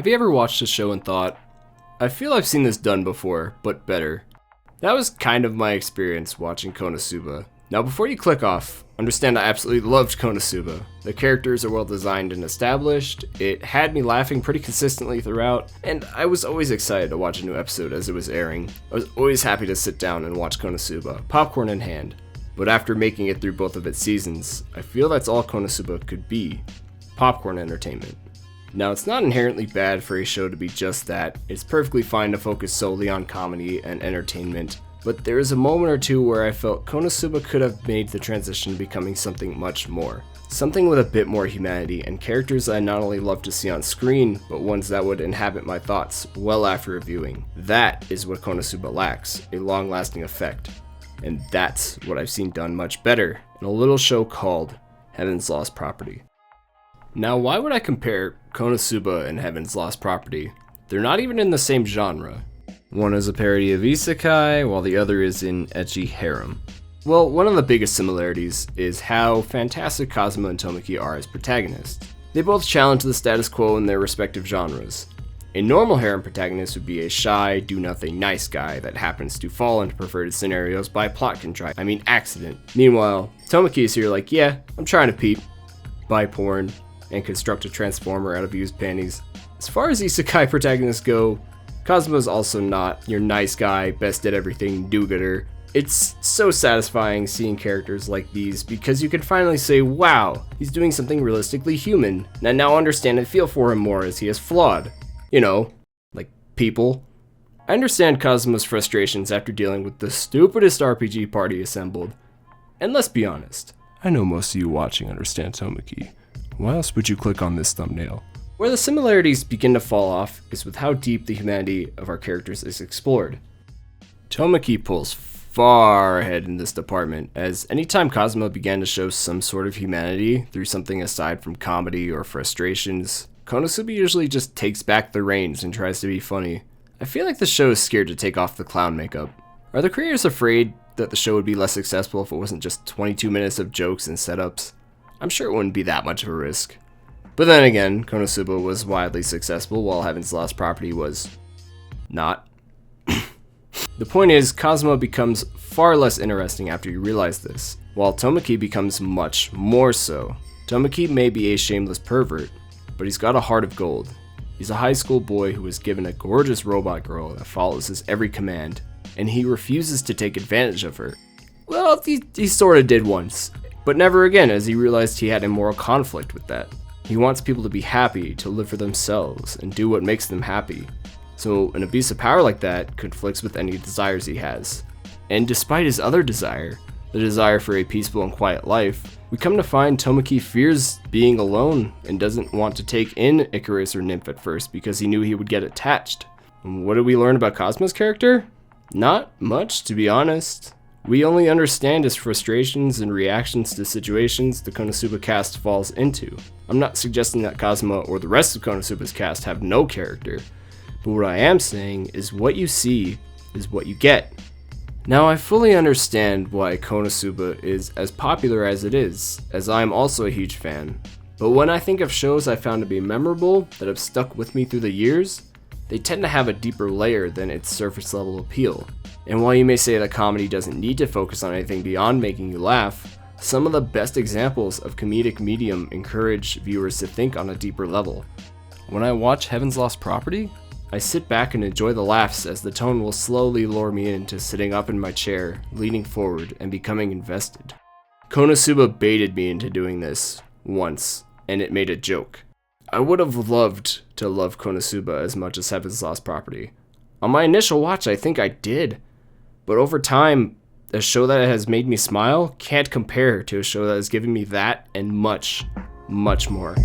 Have you ever watched a show and thought, I feel I've seen this done before, but better? That was kind of my experience watching Konosuba. Now before you click off, understand I absolutely loved Konosuba. The characters are well designed and established, it had me laughing pretty consistently throughout, and I was always excited to watch a new episode as it was airing. I was always happy to sit down and watch Konosuba, popcorn in hand. But after making it through both of its seasons, I feel that's all Konosuba could be. Popcorn entertainment. Now, it's not inherently bad for a show to be just that. It's perfectly fine to focus solely on comedy and entertainment, but there is a moment or two where I felt Konosuba could have made the transition to becoming something much more. Something with a bit more humanity and characters I not only love to see on screen, but ones that would inhabit my thoughts well after reviewing. That is what Konosuba lacks, a long-lasting effect. And that's what I've seen done much better in a little show called Heaven's Lost Property. Now, why would I compare Konosuba and Heaven's Lost Property? They're not even in the same genre. One is a parody of isekai, while the other is in ecchi harem. Well, one of the biggest similarities is how fantastic Kazuma and Tomoki are as protagonists. They both challenge the status quo in their respective genres. A normal harem protagonist would be a shy, do-nothing nice guy that happens to fall into perverted scenarios by accident. Meanwhile, Tomoki is here like, yeah, I'm trying to peep, buy porn, and construct a transformer out of used panties. As far as isekai protagonists go, Kazuma's also not your nice guy, best at everything do-gooder. It's so satisfying seeing characters like these because you can finally say, wow, he's doing something realistically human, and I now understand and feel for him more as he is flawed. You know, like people. I understand Kazuma's frustrations after dealing with the stupidest RPG party assembled. And let's be honest, I know most of you watching understand Tomoki. Why else would you click on this thumbnail? Where the similarities begin to fall off is with how deep the humanity of our characters is explored. Tomoki pulls far ahead in this department, as anytime Kazuma began to show some sort of humanity through something aside from comedy or frustrations, Konosuba usually just takes back the reins and tries to be funny. I feel like the show is scared to take off the clown makeup. Are the creators afraid that the show would be less successful if it wasn't just 22 minutes of jokes and setups? I'm sure it wouldn't be that much of a risk. But then again, Konosuba was wildly successful while Heaven's Lost Property was not. The point is, Kazuma becomes far less interesting after you realize this, while Tomoki becomes much more so. Tomoki may be a shameless pervert, but he's got a heart of gold. He's a high school boy who was given a gorgeous robot girl that follows his every command, and he refuses to take advantage of her. Well, he sorta did once, but never again, as he realized he had a moral conflict with that. He wants people to be happy, to live for themselves, and do what makes them happy. So an abuse of power like that conflicts with any desires he has. And despite his other desire, the desire for a peaceful and quiet life, we come to find Tomoki fears being alone and doesn't want to take in Icarus or Nymph at first because he knew he would get attached. And what did we learn about Kazuma's character? Not much, to be honest. We only understand his frustrations and reactions to situations the Konosuba cast falls into. I'm not suggesting that Kazuma or the rest of Konosuba's cast have no character, but what I am saying is what you see is what you get. Now, I fully understand why Konosuba is as popular as it is, as I am also a huge fan. But when I think of shows I found to be memorable that have stuck with me through the years, they tend to have a deeper layer than its surface level appeal. And while you may say that comedy doesn't need to focus on anything beyond making you laugh, some of the best examples of comedic medium encourage viewers to think on a deeper level. When I watch Heaven's Lost Property, I sit back and enjoy the laughs as the tone will slowly lure me into sitting up in my chair, leaning forward, and becoming invested. Konosuba baited me into doing this once, and it made a joke. I would have loved to love Konosuba as much as Heaven's Lost Property. On my initial watch, I think I did. But over time, a show that has made me smile can't compare to a show that has given me that and much, much more.